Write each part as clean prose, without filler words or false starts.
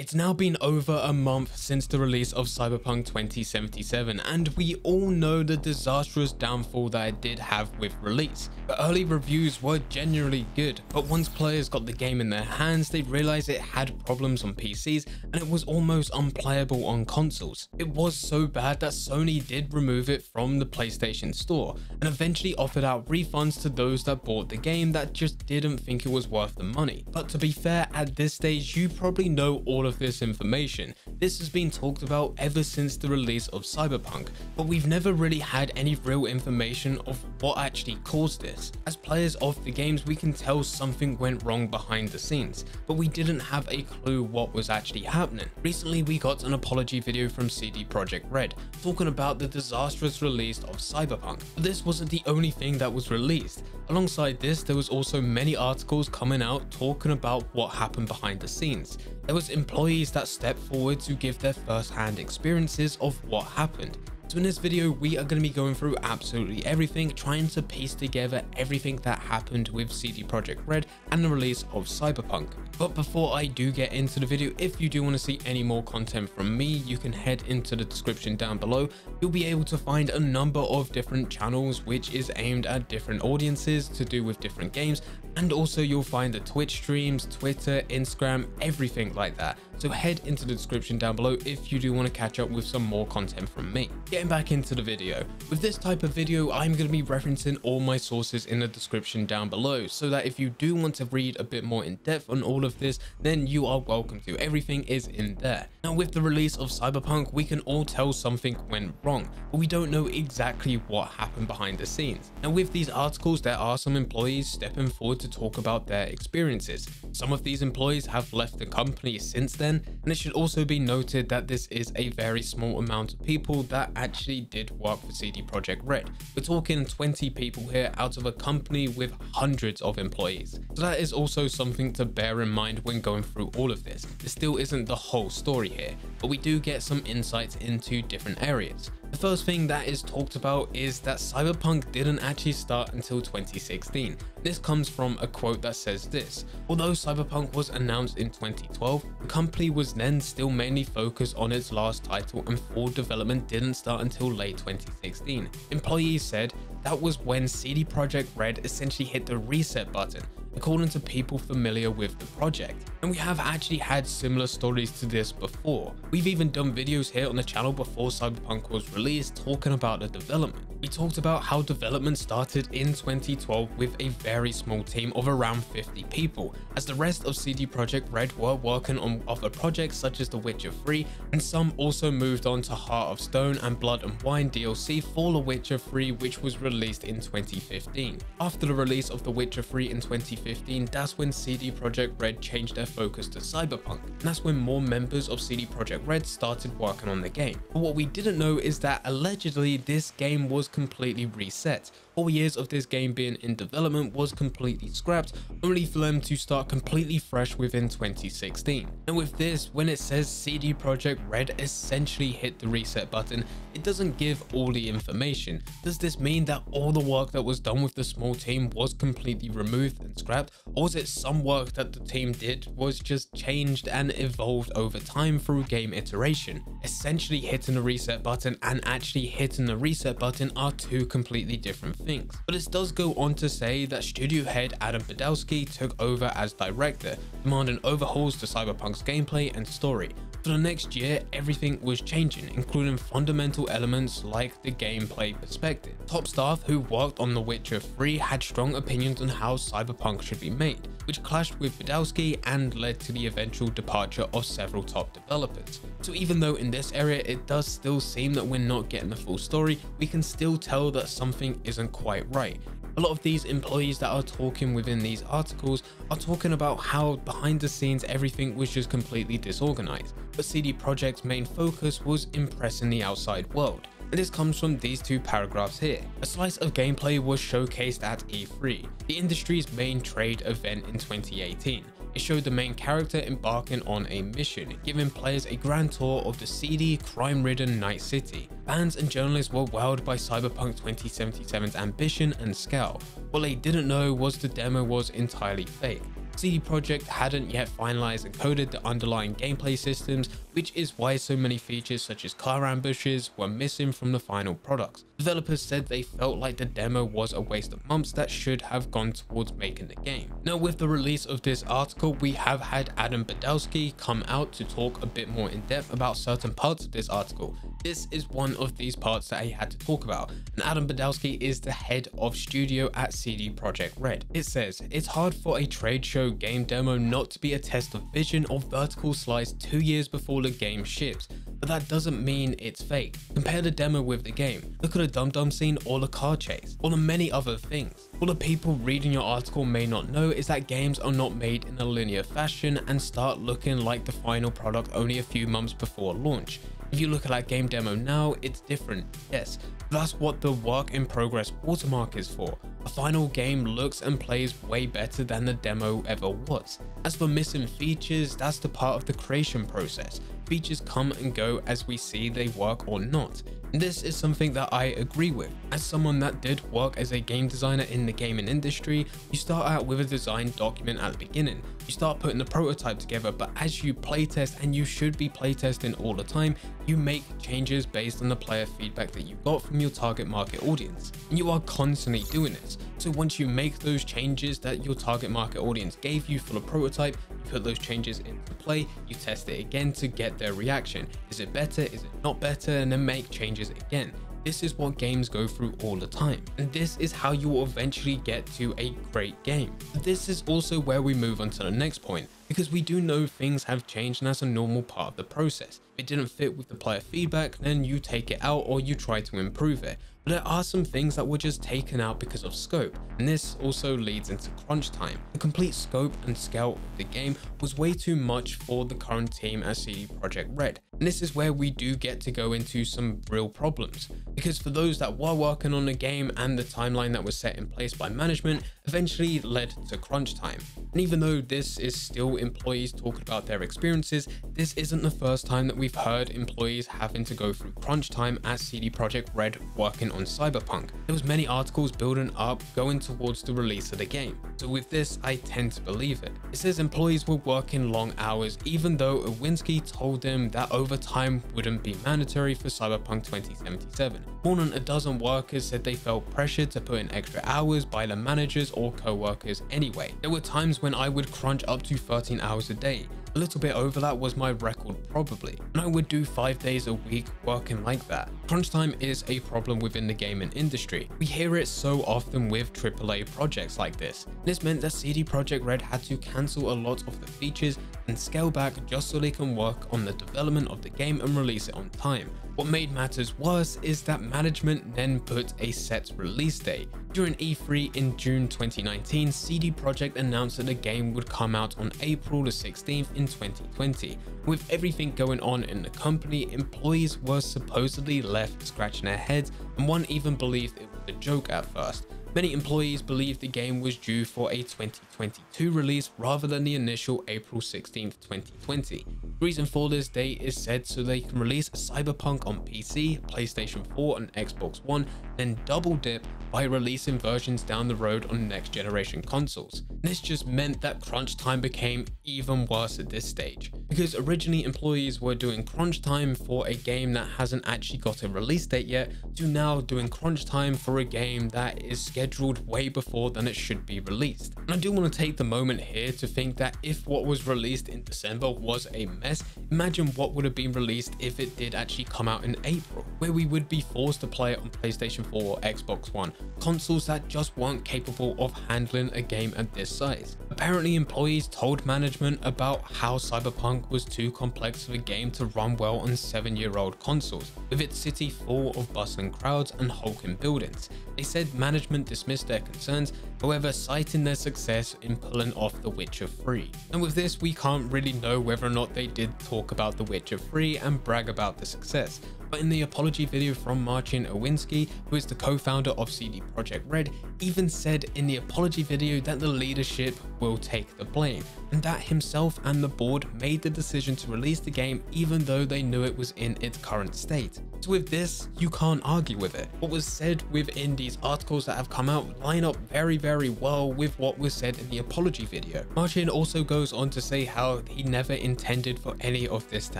It's now been over a month since the release of Cyberpunk 2077, and we all know the disastrous downfall that it did have with release. The early reviews were genuinely good, but once players got the game in their hands, they realized it had problems on PCs and it was almost unplayable on consoles. It was so bad that Sony did remove it from the PlayStation Store and eventually offered out refunds to those that bought the game that just didn't think it was worth the money. But to be fair, at this stage, you probably know all of this information. This has been talked about ever since the release of Cyberpunk, but we've never really had any real information of what actually caused this. As players of the games, we can tell something went wrong behind the scenes, but we didn't have a clue what was actually happening. Recently, we got an apology video from Projekt Red talking about the disastrous release of Cyberpunk, but this wasn't the only thing that was released. Alongside this, there was also many articles coming out talking about what happened behind the scenes. There was employees that stepped forward to give their first-hand experiences of what happened. So in this video, we are going to be going through absolutely everything, trying to piece together everything that happened with Projekt Red and the release of Cyberpunk. But before I do get into the video, if you do want to see any more content from me, you can head into the description down below. You'll be able to find a number of different channels which is aimed at different audiences to do with different games, and also you'll find the Twitch streams, Twitter, Instagram, everything like that. So head into the description down below if you do want to catch up with some more content from me. Getting back into the video. With this type of video, I'm going to be referencing all my sources in the description down below, so that if you do want to read a bit more in depth on all of this, then you are welcome to. Everything is in there. Now, with the release of Cyberpunk, we can all tell something went wrong, but we don't know exactly what happened behind the scenes. Now, with these articles, there are some employees stepping forward to talk about their experiences. Some of these employees have left the company since then, and it should also be noted that this is a very small amount of people that actually did work for Projekt Red. We're talking 20 people here out of a company with hundreds of employees. So that is also something to bear in mind when going through all of this. This still isn't the whole story here, but we do get some insights into different areas. The first thing that is talked about is that Cyberpunk didn't actually start until 2016. This comes from a quote that says this: although Cyberpunk was announced in 2012, the company was then still mainly focused on its last title, and full development didn't start until late 2016. Employees said that was when Projekt Red essentially hit the reset button, according to people familiar with the project. And we have actually had similar stories to this before. We've even done videos here on the channel before Cyberpunk was released talking about the development. We talked about how development started in 2012 with a very small team of around 50 people, as the rest of Projekt Red were working on other projects such as The Witcher 3, and some also moved on to Heart of Stone and Blood and Wine DLC for The Witcher 3, which was released in 2015. After the release of The Witcher 3 in 2015, that's when Projekt Red changed their focus to Cyberpunk, and that's when more members of Projekt Red started working on the game. But what we didn't know is that allegedly this game was completely reset. 4 years of this game being in development was completely scrapped, only for them to start completely fresh within 2016. And with this, when it says Projekt Red essentially hit the reset button, it doesn't give all the information. Does this mean that all the work that was done with the small team was completely removed and scrapped, or was it some work that the team did was just changed and evolved over time through game iteration? Essentially, hitting the reset button and actually hitting the reset button are two completely different things. But it does go on to say that studio head Adam Badowski took over as director, demanding overhauls to Cyberpunk's gameplay and story. For the next year, everything was changing, including fundamental elements like the gameplay perspective. Top staff who worked on The Witcher 3 had strong opinions on how Cyberpunk should be made, which clashed with Badowski and led to the eventual departure of several top developers. So even though in this area it does still seem that we're not getting the full story, we can still tell that something isn't quite right. A lot of these employees that are talking within these articles are talking about how behind the scenes everything was just completely disorganized, but Projekt's main focus was impressing the outside world. And this comes from these two paragraphs here. A slice of gameplay was showcased at E3, the industry's main trade event in 2018. It showed the main character embarking on a mission, giving players a grand tour of the seedy, crime-ridden Night City. Fans and journalists were wowed by Cyberpunk 2077's ambition and scale. What they didn't know was the demo was entirely fake. CD Projekt hadn't yet finalized and coded the underlying gameplay systems, which is why so many features such as car ambushes were missing from the final products. Developers said they felt like the demo was a waste of months that should have gone towards making the game. Now, with the release of this article, we have had Adam Badowski come out to talk a bit more in depth about certain parts of this article. This is one of these parts that he had to talk about, and Adam Badowski is the head of studio at CD Projekt Red. It says, "It's hard for a trade show game demo not to be a test of vision or vertical slice 2 years before the game ships, but that doesn't mean it's fake. Compare the demo with the game. Look at the dum-dum scene or the car chase, or the many other things. What the people reading your article may not know is that games are not made in a linear fashion and start looking like the final product only a few months before launch. If you look at that game demo now, it's different, yes. That's what the work in progress watermark is for. A final game looks and plays way better than the demo ever was. As for missing features, that's the part of the creation process. Features come and go as we see they work or not. And this is something that I agree with. As someone that did work as a game designer in the gaming industry, you start out with a design document at the beginning. You start putting the prototype together, but as you playtest, and you should be playtesting all the time, you make changes based on the player feedback that you got from your target market audience. And you are constantly doing this. So once you make those changes that your target market audience gave you for the prototype, you put those changes into play, you test it again to get their reaction. Is it better? Is it not better? And then make changes again. This is what games go through all the time, and this is how you will eventually get to a great game. This is also where we move on to the next point, because we do know things have changed and that's a normal part of the process. If it didn't fit with the player feedback, then you take it out or you try to improve it. But there are some things that were just taken out because of scope, and this also leads into crunch time. The complete scope and scale of the game was way too much for the current team at CD Projekt Red. And this is where we do get to go into some real problems, because for those that were working on the game and the timeline that was set in place by management eventually led to crunch time. And even though this is still employees talking about their experiences, this isn't the first time that we've heard employees having to go through crunch time at CD Projekt Red working on Cyberpunk. There was many articles building up going towards the release of the game. So with this, I tend to believe it. It says employees were working long hours even though Owinski told them that overtime wouldn't be mandatory for Cyberpunk 2077. More than a dozen workers said they felt pressured to put in extra hours by the managers or co-workers anyway. There were times when I would crunch up to 13 hours a day. A little bit over that was my record probably, and I would do 5 days a week working like that. Crunch time is a problem within the gaming industry. We hear it so often with AAA projects like this. This meant that CD Projekt Red had to cancel a lot of the features and scale back just so they can work on the development of the game and release it on time. What made matters worse is that management then put a set release date. During E3 in June 2019, CD Projekt announced that the game would come out on April the 16th in 2020. With everything going on in the company, employees were supposedly left scratching their heads, and one even believed it was a joke at first. Many employees believed the game was due for a 2022 release rather than the initial April 16th, 2020. The reason for this date is said so they can release Cyberpunk on PC, PlayStation 4 and Xbox One, then double dip by releasing versions down the road on next generation consoles. This just meant that crunch time became even worse at this stage, because originally employees were doing crunch time for a game that hasn't actually got a release date yet, to now doing crunch time for a game that is scheduled way before than it should be released. And I do want to take the moment here to think that if what was released in December was a mess, imagine what would have been released if it did actually come out in April, where we would be forced to play it on PlayStation 4 or Xbox One, consoles that just weren't capable of handling a game at this size. Apparently employees told management about how Cyberpunk was too complex of a game to run well on 7-year-old consoles, with its city full of bustling crowds and hulking buildings. They said management dismissed their concerns, however citing their success in pulling off The Witcher 3. And with this, we can't really know whether or not they did talk about The Witcher 3 and brag about the success. But in the apology video from Marcin Owinski, who is the co-founder of CD Projekt Red, even said in the apology video that the leadership will take the blame, and that himself and the board made the decision to release the game even though they knew it was in its current state. So with this, you can't argue with it. What was said within these articles that have come out line up very well with what was said in the apology video. Martin also goes on to say how he never intended for any of this to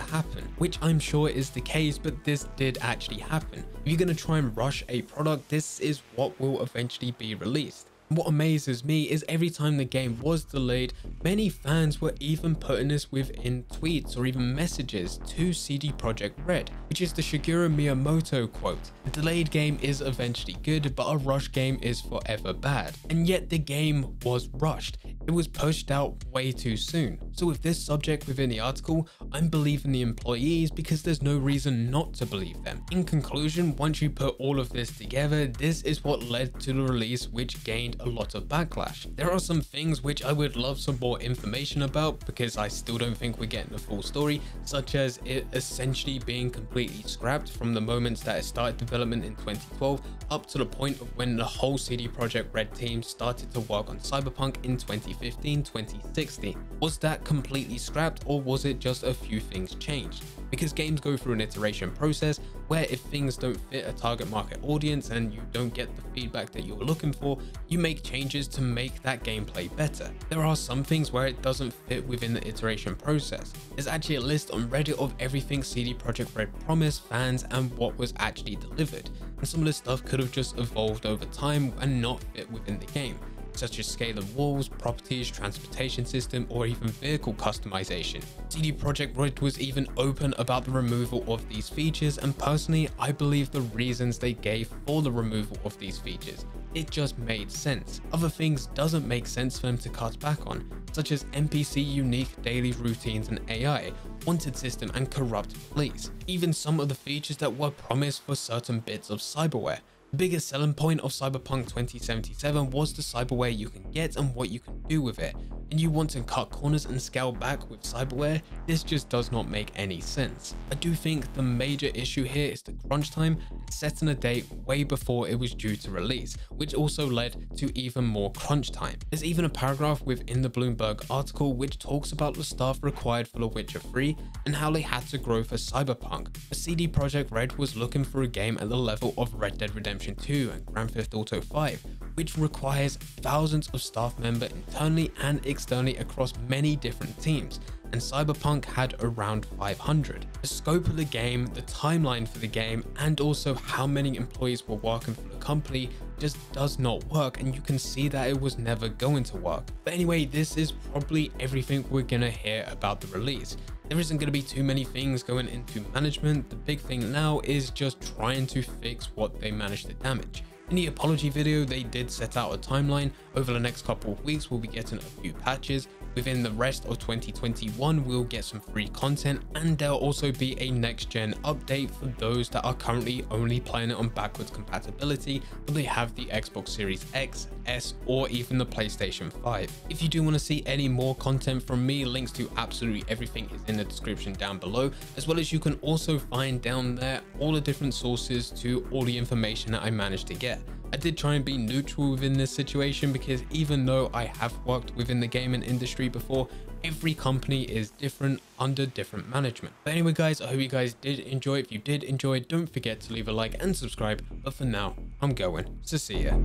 happen, which I'm sure is the case, but this did actually happen. If you're going to try and rush a product, this is what will eventually be released. What amazes me is every time the game was delayed, many fans were even putting this within tweets or even messages to CD Projekt Red, which is the Shigeru Miyamoto quote: "A delayed game is eventually good, but a rushed game is forever bad." And yet the game was rushed. It was pushed out way too soon. So with this subject within the article, I'm believing the employees because there's no reason not to believe them. In conclusion, once you put all of this together, this is what led to the release, which gained a lot of backlash. There are some things which I would love some more information about because I still don't think we're getting the full story, such as it essentially being completely scrapped from the moments that it started development in 2012 up to the point of when the whole CD Projekt Red team started to work on Cyberpunk in 2015-2016. Was that completely scrapped, or was it just a few things changed? Because games go through an iteration process where if things don't fit a target market audience and you don't get the feedback that you're looking for, you make changes to make that gameplay better. There are some things where it doesn't fit within the iteration process. There's actually a list on Reddit of everything CD Projekt Red promised fans and what was actually delivered, and some of this stuff could have just evolved over time and not fit within the game, such as scaling walls, properties, transportation system, or even vehicle customization. CD Projekt Red was even open about the removal of these features, and personally, I believe the reasons they gave for the removal of these features. It just made sense. Other things doesn't make sense for them to cut back on, such as NPC unique daily routines and AI, wanted system and corrupt police. Even some of the features that were promised for certain bits of cyberware. The biggest selling point of Cyberpunk 2077 was the cyberware you can get and what you can do with it, and you want to cut corners and scale back with cyberware, this just does not make any sense. I do think the major issue here is the crunch time and setting a date way before it was due to release, which also led to even more crunch time. There's even a paragraph within the Bloomberg article which talks about the staff required for The Witcher 3 and how they had to grow for Cyberpunk. The CD Projekt Red was looking for a game at the level of Red Dead Redemption 2 and Grand Theft Auto 5, which requires thousands of staff members internally and externally across many different teams, and Cyberpunk had around 500. The scope of the game, the timeline for the game, and also how many employees were working for the company just does not work, and you can see that it was never going to work. But anyway, this is probably everything we're gonna hear about the release. There isn't going to be too many things going into management. The big thing now is just trying to fix what they managed to damage. In the apology video, they did set out a timeline. Over the next couple of weeks, we'll be getting a few patches. Within the rest of 2021, we'll get some free content, and there'll also be a next gen update for those that are currently only playing it on backwards compatibility, but they have the Xbox Series X, S, or even the PlayStation 5. If you do want to see any more content from me, links to absolutely everything is in the description down below, as well as you can also find down there all the different sources to all the information that I managed to get. I did try and be neutral within this situation because even though I have worked within the gaming industry before, every company is different under different management. But anyway guys, I hope you guys did enjoy. If you did enjoy, don't forget to leave a like and subscribe. But for now, I'm going. So see ya.